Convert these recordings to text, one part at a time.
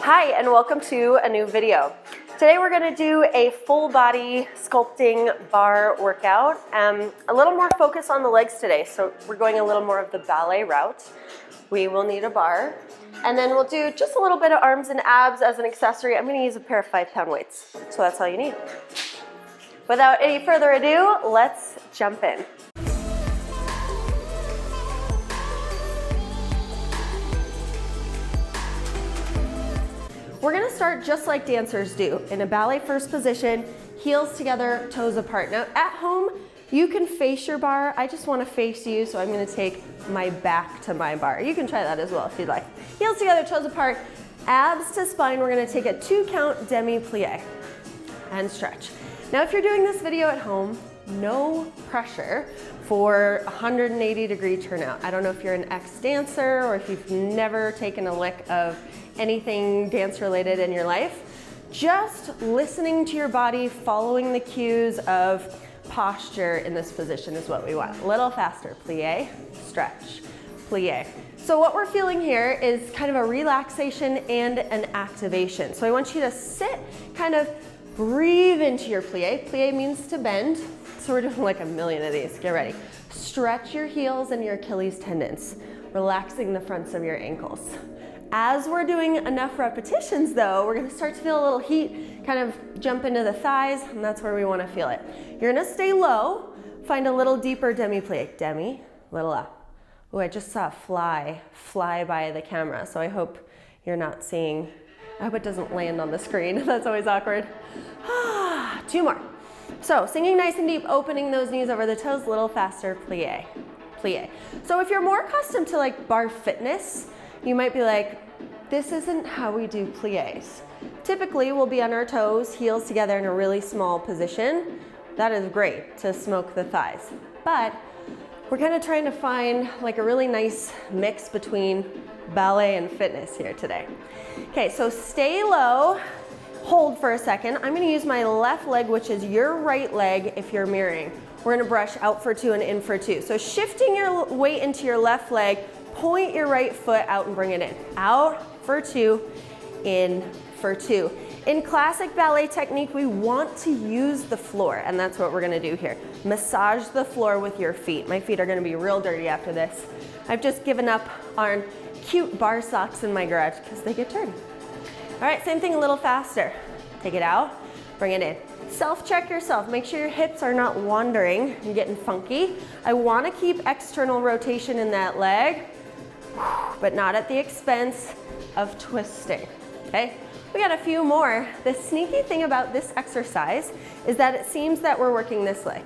Hi, and welcome to a new video. Today we're going to do a full body sculpting bar workout. A little more focus on the legs today, so we're going a little more of the ballet route. We will need a bar, and then we'll do just a little bit of arms and abs as an accessory. I'm going to use a pair of 5-pound weights, so that's all you need. Without any further ado, let's jump in. We're gonna start just like dancers do, in a ballet first position, heels together, toes apart. Now at home, you can face your bar. I just wanna face you, so I'm gonna take my back to my bar. You can try that as well if you'd like. Heels together, toes apart, abs to spine. We're gonna take a 2-count demi-plie and stretch. Now if you're doing this video at home, no pressure for 180-degree turnout. I don't know if you're an ex-dancer or if you've never taken a lick of anything dance related in your life. Just listening to your body, following the cues of posture in this position is what we want. A little faster, plie, stretch, plie. So what we're feeling here is kind of a relaxation and an activation. So I want you to sit, kind of breathe into your plie. Plie means to bend. So we're doing like a million of these, get ready. Stretch your heels and your Achilles tendons, relaxing the fronts of your ankles. As we're doing enough repetitions though, we're gonna start to feel a little heat, kind of jump into the thighs, and that's where we wanna feel it. You're gonna stay low, find a little deeper demi-plie. Demi, little up. Oh, I just saw a fly by the camera, so I hope you're not seeing, I hope it doesn't land on the screen. That's always awkward. 2 more. So singing nice and deep, opening those knees over the toes, a little faster, plie, plie. So if you're more accustomed to like bar fitness, you might be like, this isn't how we do plies. Typically, we'll be on our toes, heels together in a really small position. That is great to smoke the thighs. But we're kind of trying to find like a really nice mix between ballet and fitness here today. Okay, so stay low, hold for a second. I'm gonna use my left leg, which is your right leg if you're mirroring. We're gonna brush out for 2 and in for 2. So shifting your weight into your left leg, point your right foot out and bring it in. Out for 2, in for 2. In classic ballet technique, we want to use the floor, and that's what we're gonna do here. Massage the floor with your feet. My feet are gonna be real dirty after this. I've just given up on cute bar socks in my garage because they get dirty. All right, same thing, a little faster. Take it out, bring it in. Self-check yourself. Make sure your hips are not wandering and getting funky. I wanna keep external rotation in that leg, but not at the expense of twisting, okay? We got a few more. The sneaky thing about this exercise is that it seems that we're working this leg,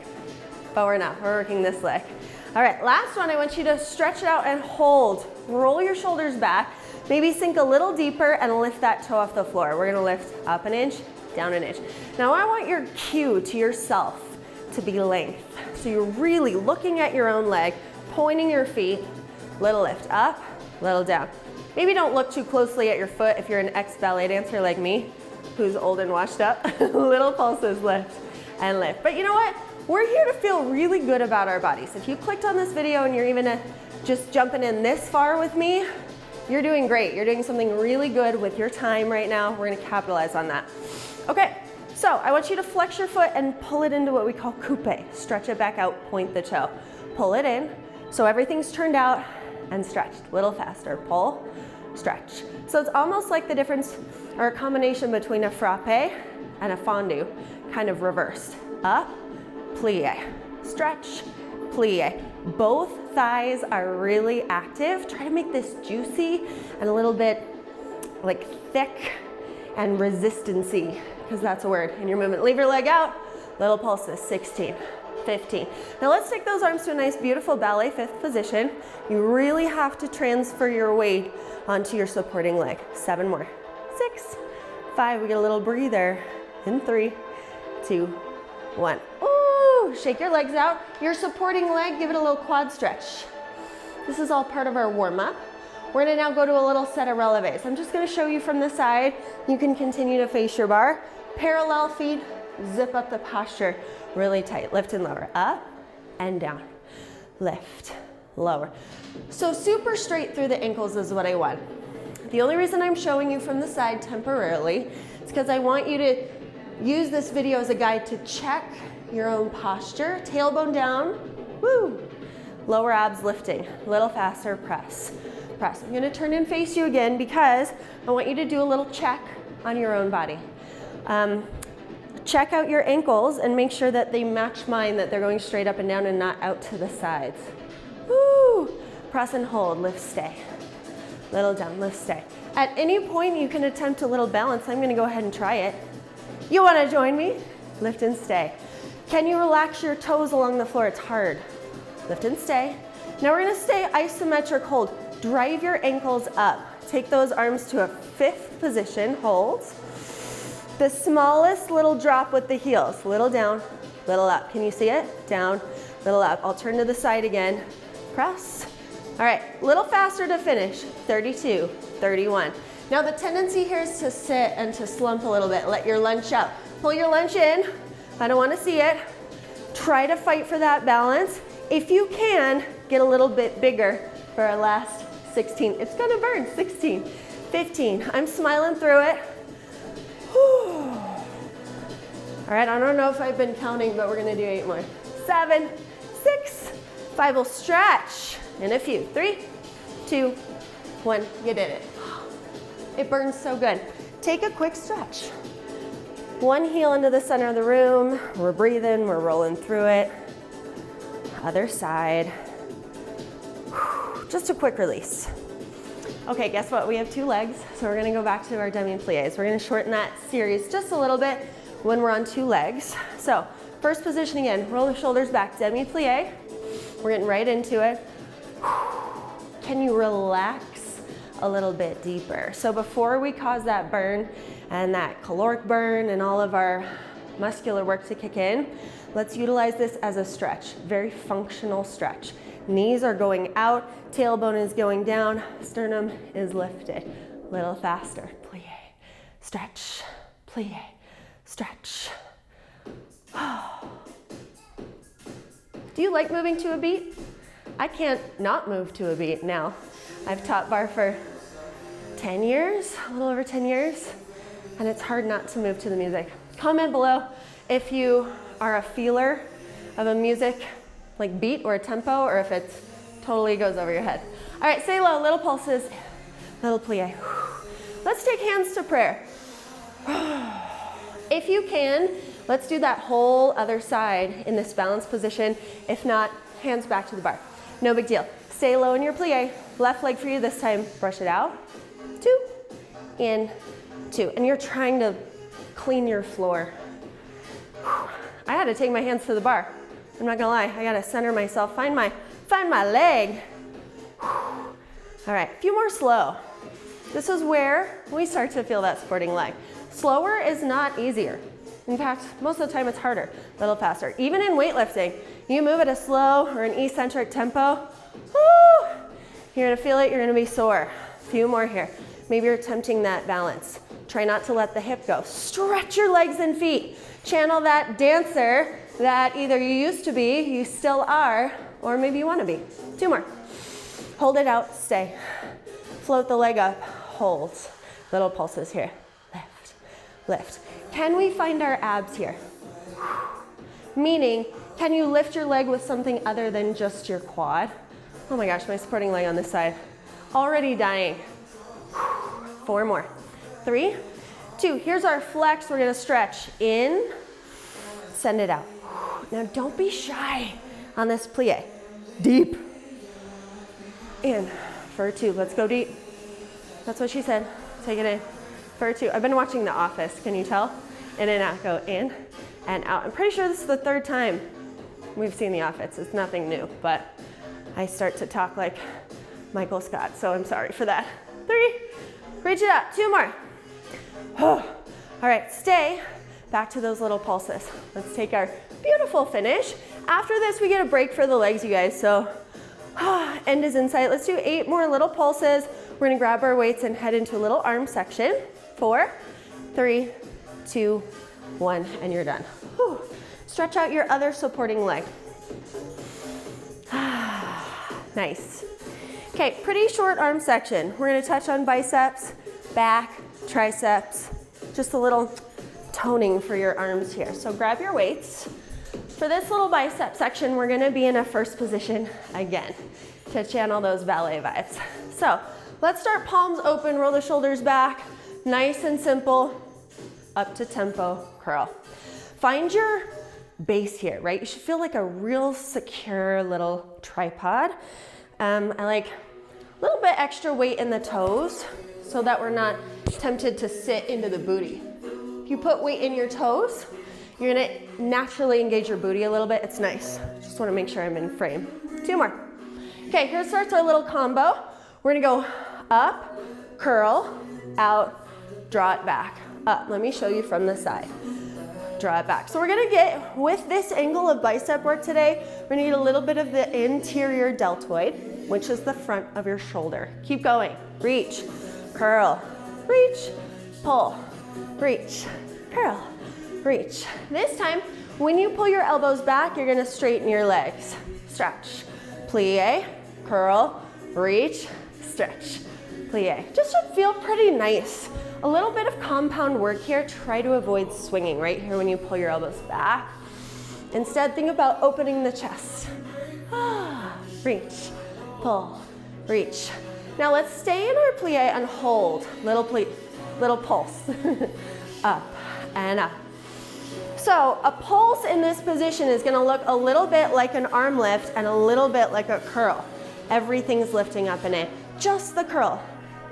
but we're not, we're working this leg. All right, last one, I want you to stretch it out and hold. Roll your shoulders back, maybe sink a little deeper and lift that toe off the floor. We're gonna lift up an inch, down an inch. Now I want your cue to yourself to be length. So you're really looking at your own leg, pointing your feet, little lift up, little down. Maybe don't look too closely at your foot if you're an ex-ballet dancer like me, who's old and washed up. Little pulses, lift and lift. But you know what? We're here to feel really good about our bodies. If you clicked on this video and you're even just jumping in this far with me, you're doing great. You're doing something really good with your time right now. We're gonna capitalize on that. Okay, so I want you to flex your foot and pull it into what we call coupe. Stretch it back out, point the toe. Pull it in, so everything's turned out and stretched. A little faster, pull, stretch. So it's almost like the difference or a combination between a frappe and a fondue, kind of reversed. Up, plie, stretch, plie. Both thighs are really active. Try to make this juicy and a little bit like thick and resistancy, because that's a word in your movement. Leave your leg out, little pulses, 16, 15. Now let's take those arms to a nice, beautiful ballet fifth position. You really have to transfer your weight onto your supporting leg. 7 more, 6, 5, we get a little breather, in 3, 2, 1. Ooh, shake your legs out. Your supporting leg, give it a little quad stretch. This is all part of our warm-up. We're gonna now go to a little set of releves. I'm just gonna show you from the side. You can continue to face your bar. Parallel feet, zip up the posture really tight. Lift and lower, up and down. Lift, lower. So super straight through the ankles is what I want. The only reason I'm showing you from the side temporarily is because I want you to use this video as a guide to check your own posture. Tailbone down, woo. Lower abs lifting, a little faster, press, press. I'm gonna turn and face you again because I want you to do a little check on your own body. Check out your ankles and make sure that they match mine, that they're going straight up and down and not out to the sides. Woo! Press and hold, lift, stay. Little down, lift, stay. At any point you can attempt a little balance. I'm gonna go ahead and try it. You wanna join me? Lift and stay. Can you relax your toes along the floor? It's hard. Lift and stay. Now we're gonna stay isometric hold. Drive your ankles up. Take those arms to a 5th position, hold. The smallest little drop with the heels. Little down, little up. Can you see it? Down, little up. I'll turn to the side again. Press. All right, little faster to finish. 32, 31. Now the tendency here is to sit and to slump a little bit. Let your lunge out. Pull your lunge in. I don't want to see it. Try to fight for that balance. If you can, get a little bit bigger for our last 16. It's gonna burn. 16, 15. I'm smiling through it. Whew. All right, I don't know if I've been counting, but we're gonna do 8 more. 7, 6, 5, we'll stretch in a few. 3, 2, 1, you did it. It burns so good. Take a quick stretch. One heel into the center of the room. We're breathing, we're rolling through it. Other side. Just a quick release. Okay, guess what? We have 2 legs, so we're gonna go back to our demi-plies. We're gonna shorten that series just a little bit when we're on 2 legs. So, first position again, roll the shoulders back, demi-plie. We're getting right into it. Can you relax a little bit deeper? So before we cause that burn and that caloric burn and all of our muscular work to kick in, let's utilize this as a stretch, very functional stretch. Knees are going out, tailbone is going down, sternum is lifted. Little faster, plie, stretch, plie, stretch. Do you like moving to a beat? I can't not move to a beat now. I've taught barre for 10 years, a little over 10 years, and it's hard not to move to the music. Comment below if you are a feeler of a music like beat or a tempo, or if it totally goes over your head. All right, stay low, little pulses, little plie. Let's take hands to prayer. If you can, let's do that whole other side in this balanced position. If not, hands back to the bar. No big deal. Stay low in your plie. Left leg for you this time. Brush it out. 2, in, 2. And you're trying to clean your floor. I had to take my hands to the bar. I'm not gonna lie, I gotta center myself, find my leg. All right, a few more slow. This is where we start to feel that supporting leg. Slower is not easier. In fact, most of the time it's harder, a little faster. Even in weightlifting, you move at a slow or an eccentric tempo, woo, you're gonna feel it, you're gonna be sore. A few more here. Maybe you're attempting that balance. Try not to let the hip go. Stretch your legs and feet. Channel that dancer that either you used to be, you still are, or maybe you want to be. 2 more. Hold it out, stay. Float the leg up, hold. Little pulses here. Lift, lift. Can we find our abs here? Meaning, can you lift your leg with something other than just your quad? Oh my gosh, my supporting leg on this side. Already dying. 4 more. 3, 2. Here's our flex. We're gonna stretch in, send it out. Now don't be shy on this plie. Deep. In for 2. Let's go deep. That's what she said. Take it in for 2. I've been watching The Office. Can you tell? In and out. Go in and out. I'm pretty sure this is the 3rd time we've seen The Office. It's nothing new, but I start to talk like Michael Scott, so I'm sorry for that. 3. Reach it out. 2 more. All right, stay. Back to those little pulses. Let's take our beautiful finish. After this, we get a break for the legs, you guys. So end is in sight. Let's do 8 more little pulses. We're gonna grab our weights and head into a little arm section. 4, 3, 2, 1, and you're done. Whew. Stretch out your other supporting leg. Nice. Okay, pretty short arm section. We're gonna touch on biceps, back, triceps, just a little toning for your arms here. So grab your weights. For this little bicep section, we're gonna be in a first position again to channel those ballet vibes. So let's start palms open, roll the shoulders back, nice and simple, up to tempo curl. Find your base here, right? You should feel like a real secure little tripod. I like a little bit extra weight in the toes so that we're not tempted to sit into the booty. If you put weight in your toes, you're gonna naturally engage your booty a little bit. It's nice. Just wanna make sure I'm in frame. 2 more. Okay, here starts our little combo. We're gonna go up, curl, out, draw it back. Up, let me show you from the side. Draw it back. So we're gonna get, with this angle of bicep work today, we're gonna get a little bit of the interior deltoid, which is the front of your shoulder. Keep going. Reach, curl, reach, pull, reach, curl, reach. This time, when you pull your elbows back, you're gonna straighten your legs. Stretch, plie, curl, reach, stretch, plie. Just should feel pretty nice. A little bit of compound work here. Try to avoid swinging right here when you pull your elbows back. Instead, think about opening the chest. Reach, pull, reach. Now let's stay in our plie and hold. Little pulse. Up and up. So a pulse in this position is gonna look a little bit like an arm lift and a little bit like a curl. Everything's lifting up and in. Just the curl.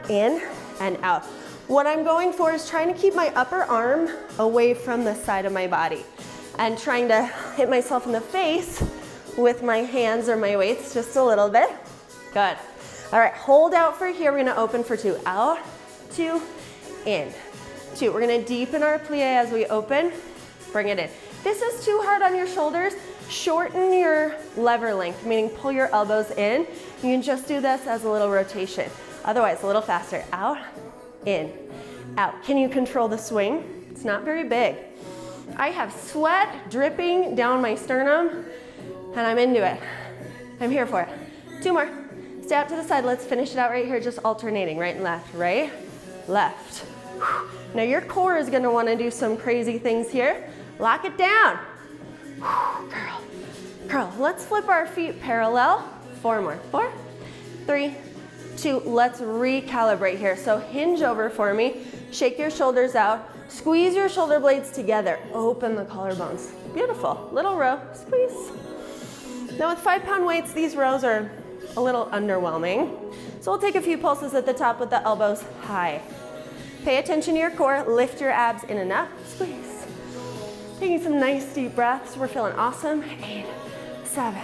In and out. What I'm going for is trying to keep my upper arm away from the side of my body and trying to hit myself in the face with my hands or my weights just a little bit. Good. All right, hold out for here. We're gonna open for 2. Out, 2, in, 2. We're gonna deepen our plie as we open. Bring it in. This is too hard on your shoulders. Shorten your lever length, meaning pull your elbows in. You can just do this as a little rotation. Otherwise, a little faster. Out, in, out. Can you control the swing? It's not very big. I have sweat dripping down my sternum, and I'm into it. I'm here for it. 2 more. Stay out to the side. Let's finish it out right here, just alternating, right and left, right, left. Now your core is gonna wanna do some crazy things here. Lock it down. Curl, curl. Let's flip our feet parallel. 4 more. 4, 3, 2. Let's recalibrate here. So hinge over for me. Shake your shoulders out. Squeeze your shoulder blades together. Open the collarbones. Beautiful. Little row. Squeeze. Now with 5-pound weights, these rows are a little underwhelming. So we'll take a few pulses at the top with the elbows high. Pay attention to your core. Lift your abs in and up. Squeeze. Taking some nice deep breaths. We're feeling awesome. 8, 7,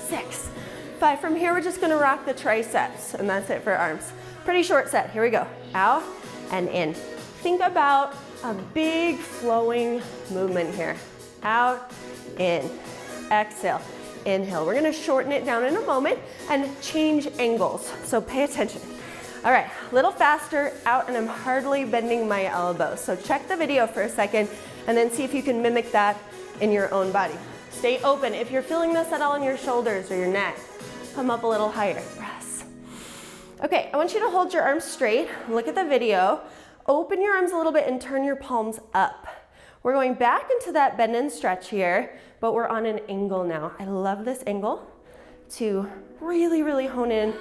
6, 5. From here, we're just gonna rock the triceps, and that's it for arms. Pretty short set. Here we go. Out and in. Think about a big flowing movement here. Out, in. Exhale, inhale. We're gonna shorten it down in a moment and change angles, so pay attention. All right, a little faster, out, and I'm hardly bending my elbows. So check the video for a second and then see if you can mimic that in your own body. Stay open. If you're feeling this at all in your shoulders or your neck, come up a little higher. Press. Okay, I want you to hold your arms straight. Look at the video. Open your arms a little bit and turn your palms up. We're going back into that bend and stretch here, but we're on an angle now. I love this angle to really, really hone in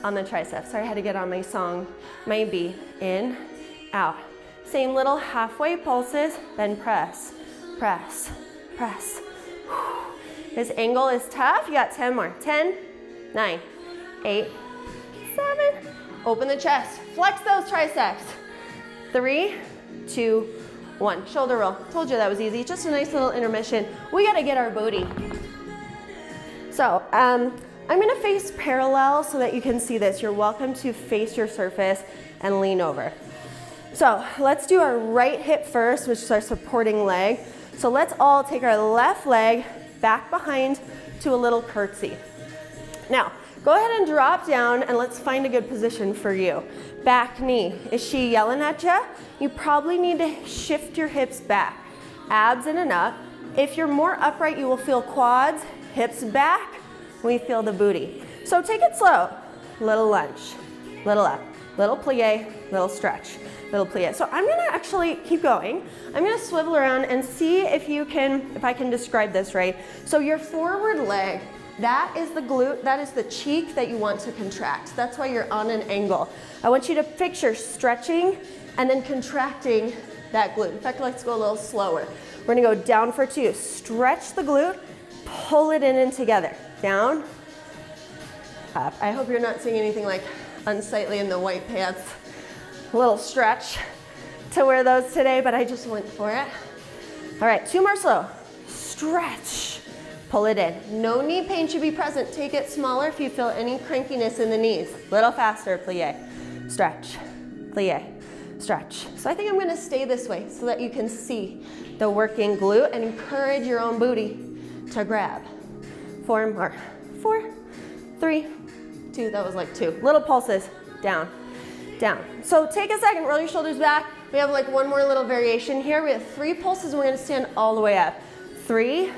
on the triceps. Sorry, I had to get on my song, my beat. In, out. Same little halfway pulses, then press, press, press. This angle is tough. You got 10 more. 10, 9, 8, 7. Open the chest. Flex those triceps. 3, 2, 1. Shoulder roll. Told you that was easy. Just a nice little intermission. We got to get our booty. So, I'm going to face parallel so that you can see this. You're welcome to face your surface and lean over. So let's do our right hip first, which is our supporting leg. So let's all take our left leg back behind to a little curtsy. Now, go ahead and drop down and let's find a good position for you. Back knee. Is she yelling at you? You probably need to shift your hips back. Abs in and up. If you're more upright, you will feel quads, hips back. We feel the booty. So take it slow. Little lunge, little up, little plie, little stretch, little plie. So I'm gonna actually keep going. I'm gonna swivel around and see if I can describe this right. So your forward leg, that is the glute, that is the cheek that you want to contract. That's why you're on an angle. I want you to picture stretching and then contracting that glute. In fact, let's go a little slower. We're gonna go down for 2. Stretch the glute, pull it in and together. Down, up. I hope you're not seeing anything like unsightly in the white pants. A little stretch to wear those today, but I just went for it. All right, 2 more slow. Stretch, pull it in. No knee pain should be present. Take it smaller if you feel any crankiness in the knees. Little faster, plie, stretch, plie, stretch. So I think I'm gonna stay this way so that you can see the working glute and encourage your own booty to grab. 4 more. 4, 3, 2, that was like 2. Little pulses, down, down. So take a second, roll your shoulders back. We have like one more little variation here. We have 3 pulses and we're gonna stand all the way up. 3,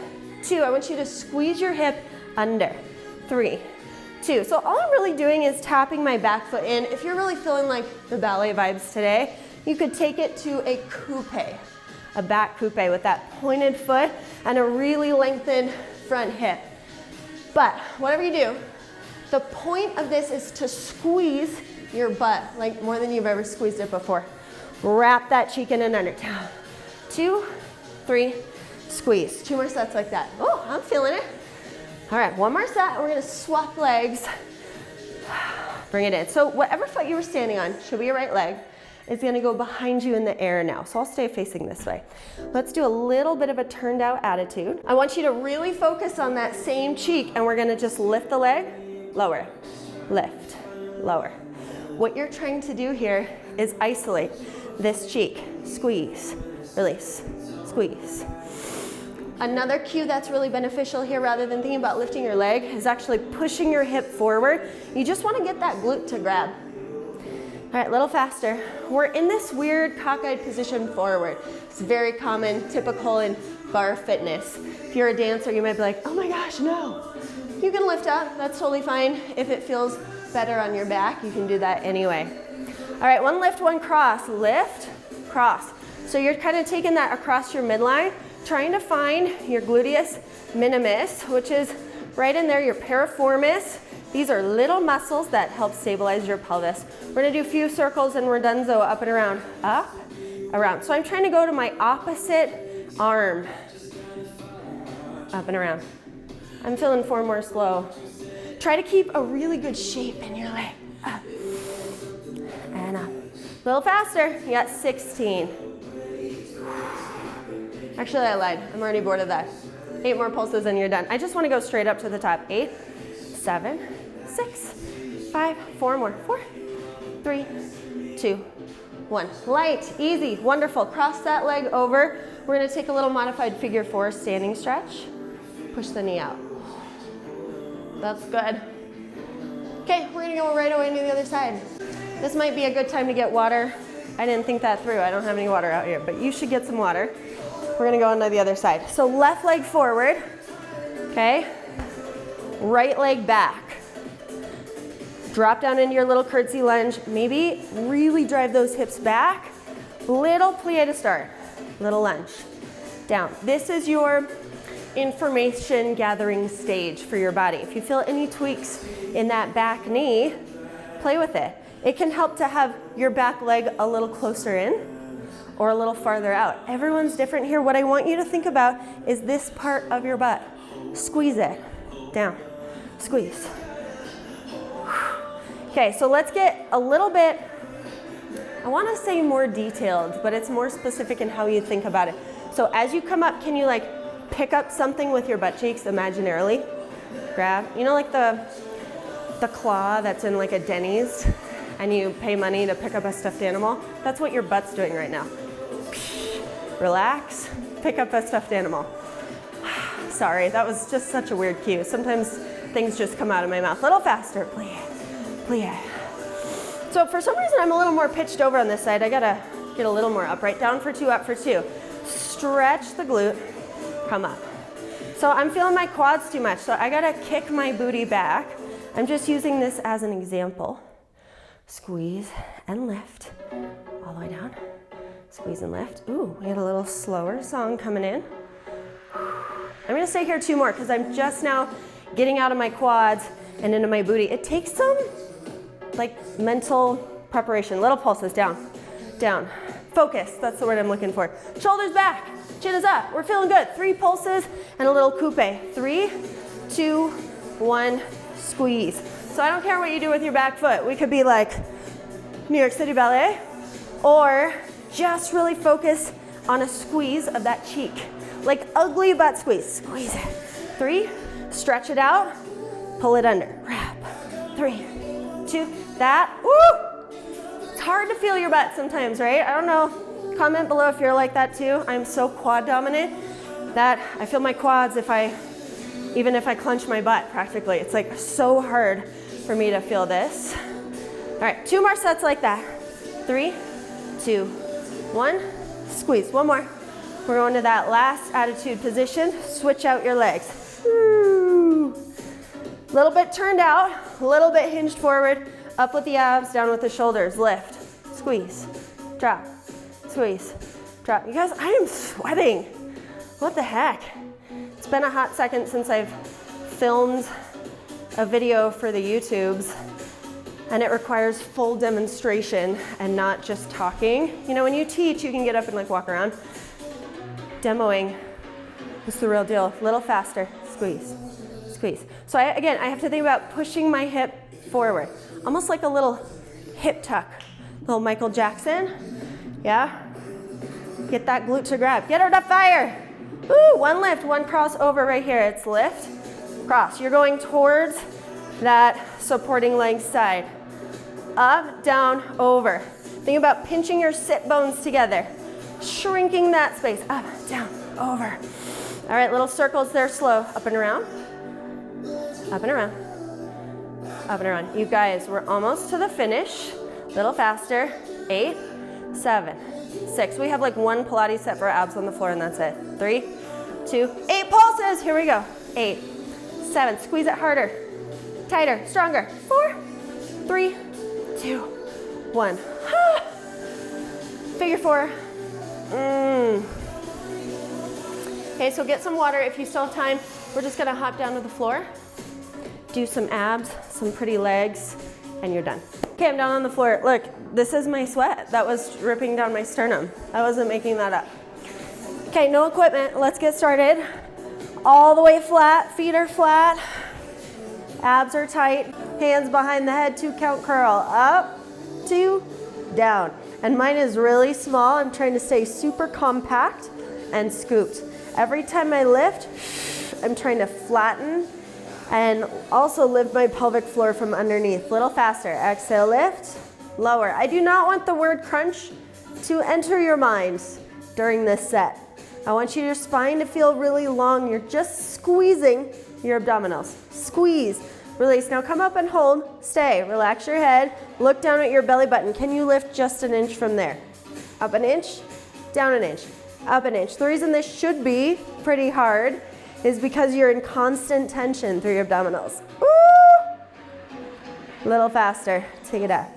2, I want you to squeeze your hip under. 3, 2. So all I'm really doing is tapping my back foot in. If you're really feeling like the ballet vibes today, you could take it to a coupe, a back coupe with that pointed foot and a really lengthened front hip. But whatever you do, the point of this is to squeeze your butt like more than you've ever squeezed it before. Wrap that cheek in and under. Down. 2, 3, squeeze. 2 more sets like that. Oh, I'm feeling it. All right, 1 more set. We're gonna swap legs. Bring it in. So whatever foot you were standing on, should be your right leg, is gonna go behind you in the air now. So I'll stay facing this way. Let's do a little bit of a turned out attitude. I want you to really focus on that same cheek and we're gonna just lift the leg, lower, lift, lower. What you're trying to do here is isolate this cheek. Squeeze, release, squeeze. Another cue that's really beneficial here, rather than thinking about lifting your leg, is actually pushing your hip forward. You just want to get that glute to grab. All right, a little faster. We're in this weird cockeyed position forward. It's very common, typical in barre fitness. If you're a dancer, you might be like, oh my gosh, no. You can lift up, that's totally fine. If it feels better on your back, you can do that anyway. All right, 1 lift, 1 cross. Lift, cross. So you're kind of taking that across your midline, trying to find your gluteus minimus, which is right in there, your piriformis. These are little muscles that help stabilize your pelvis. We're gonna do a few circles and we're done, so up and around, up, around. So I'm trying to go to my opposite arm, up and around. I'm feeling 4 more slow. Try to keep a really good shape in your leg, up and up. A little faster, you got 16. Actually, I lied, I'm already bored of that. 8 more pulses and you're done. I just wanna go straight up to the top. 8, 7, 6, 5, 4 more. 4, 3, 2, 1. Light, easy, wonderful. Cross that leg over. We're gonna take a little modified figure 4 standing stretch. Push the knee out. That's good. Okay, we're gonna go right away to the other side. This might be a good time to get water. I didn't think that through. I don't have any water out here, but you should get some water. We're gonna go on to the other side. So left leg forward, okay? Right leg back. Drop down into your little curtsy lunge. Maybe really drive those hips back. Little plie to start. Little lunge. Down. This is your information gathering stage for your body. If you feel any tweaks in that back knee, play with it. It can help to have your back leg a little closer in or a little farther out. Everyone's different here. What I want you to think about is this part of your butt. Squeeze it. Down. Squeeze. Okay, so let's get a little bit, I want to say more detailed, but it's more specific in how you think about it. So as you come up, can you like pick up something with your butt cheeks imaginarily? Grab, you know, like the claw that's in like a Denny's and you pay money to pick up a stuffed animal? That's what your butt's doing right now. Relax, pick up a stuffed animal. Sorry, that was just such a weird cue. Sometimes things just come out of my mouth. A little faster, plie, plie. So for some reason I'm a little more pitched over on this side. I gotta get a little more upright. Down for 2, up for 2. Stretch the glute, come up. So I'm feeling my quads too much, so I gotta kick my booty back I'm just using this as an example. Squeeze and lift, all the way down. Squeeze and lift. Ooh, we had a little slower song coming in. I'm gonna stay here 2 more because I'm just now getting out of my quads and into my booty. It takes some like mental preparation. Little pulses, down, down. Focus, that's the word I'm looking for. Shoulders back, chin is up. We're feeling good. 3 pulses and a little coupe. 3, 2, 1, squeeze. So I don't care what you do with your back foot. We could be like New York City Ballet, or just really focus on a squeeze of that cheek. Like ugly butt squeeze. Squeeze it. 3, stretch it out, pull it under. Wrap. 3, 2, that. Woo! It's hard to feel your butt sometimes, right? I don't know. Comment below if you're like that too. I'm so quad dominant that I feel my quads even if I clench my butt practically. It's like so hard for me to feel this. All right, 2 more sets like that. 3, 2, 1, squeeze. 1 more. We're going to that last attitude position. Switch out your legs. Woo. Little bit turned out, a little bit hinged forward, up with the abs, down with the shoulders. Lift, squeeze, drop, squeeze, drop. You guys, I am sweating. What the heck? It's been a hot second since I've filmed a video for the YouTubes, and it requires full demonstration and not just talking. You know, when you teach, you can get up and like walk around. Demoing is the real deal. A little faster, squeeze, squeeze. So again, I have to think about pushing my hip forward, almost like a little hip tuck, little Michael Jackson. Yeah, get that glute to grab, get her to fire. Ooh, 1 lift, 1 cross over right here. It's lift, cross. You're going towards that supporting leg side. Up, down, over. Think about pinching your sit bones together, shrinking that space. Up, down, over. All right, little circles there, slow. Up and around, up and around, up and around. You guys, we're almost to the finish. Little faster. 8, 7, 6. We have like 1 Pilates set for our abs on the floor and that's it. 3, 2, 8 pulses. Here we go. 8, 7. Squeeze it harder, tighter, stronger. 4, 3, 2, 1. Figure 4. Okay, so get some water if you still have time. We're just gonna hop down to the floor, do some abs, some pretty legs, and you're done. Okay, I'm down on the floor. Look, this is my sweat. That was dripping down my sternum. I wasn't making that up. Okay, no equipment. Let's get started. All the way flat, feet are flat, abs are tight, hands behind the head, 2 count curl. Up, 2, down. And mine is really small. I'm trying to stay super compact and scooped. Every time I lift, I'm trying to flatten and also lift my pelvic floor from underneath. Little faster. Exhale, lift, lower. I do not want the word crunch to enter your minds during this set. I want your spine to feel really long. You're just squeezing your abdominals. Squeeze, release. Now come up and hold, stay. Relax your head, look down at your belly button. Can you lift just an inch from there? Up an inch, down an inch, up an inch. The reason this should be pretty hard is because you're in constant tension through your abdominals. Woo! Little faster, take it up,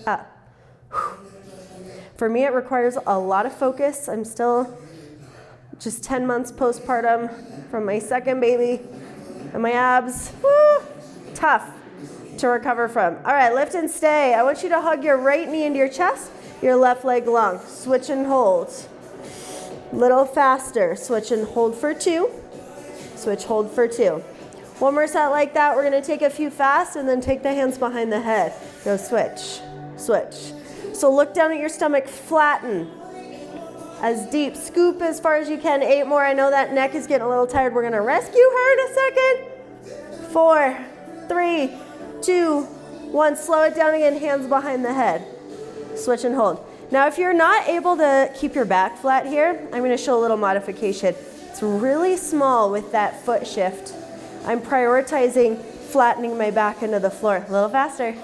up. For me, it requires a lot of focus. I'm still just 10 months postpartum from my second baby, and my abs, woo, tough to recover from. All right, lift and stay. I want you to hug your right knee into your chest, your left leg long. Switch and hold. Little faster, switch and hold for 2. Switch, hold for 2. 1 more set like that. We're gonna take a few fast and then take the hands behind the head. Go switch, switch. So look down at your stomach, flatten. As deep, scoop as far as you can. 8 more. I know that neck is getting a little tired. We're gonna rescue her in a second. 4, 3, 2, 1. Slow it down again, hands behind the head. Switch and hold. Now if you're not able to keep your back flat here, I'm gonna show a little modification. It's really small with that foot shift. I'm prioritizing flattening my back into the floor. A little faster.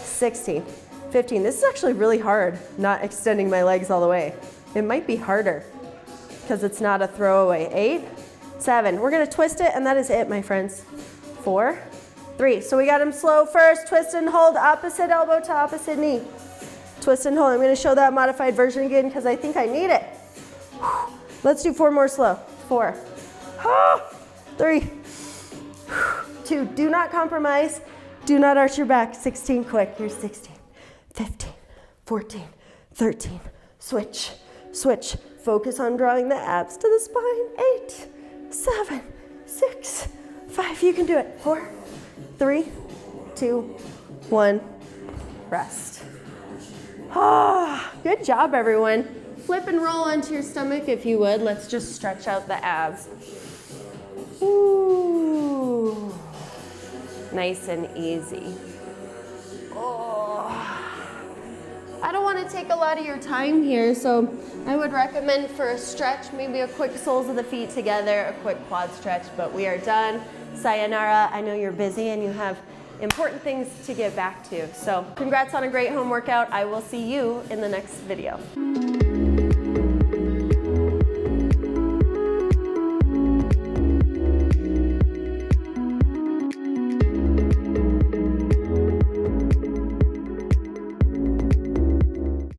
16, 15. This is actually really hard, not extending my legs all the way. It might be harder because it's not a throwaway. 8, 7. We're gonna twist it and that is it, my friends. 4, 3. So we got them slow first. Twist and hold, opposite elbow to opposite knee. Twist and hold. I'm going to show that modified version again because I think I need it. Let's do 4 more slow. 4. 3. 2. Do not compromise. Do not arch your back. 16 quick. Here's 16. 15. 14. 13. Switch. Switch. Focus on drawing the abs to the spine. 8. 7. 6. 5. You can do it. 4. 3. 2. 1. Rest. Good job, everyone. Flip and roll onto your stomach if you would. Let's just stretch out the abs. Ooh. Nice and easy. I don't want to take a lot of your time here, so I would recommend for a stretch, maybe a quick soles of the feet together, a quick quad stretch, but we are done. Sayonara. I know you're busy and you have important things to get back to. So congrats on a great home workout. I will see you in the next video.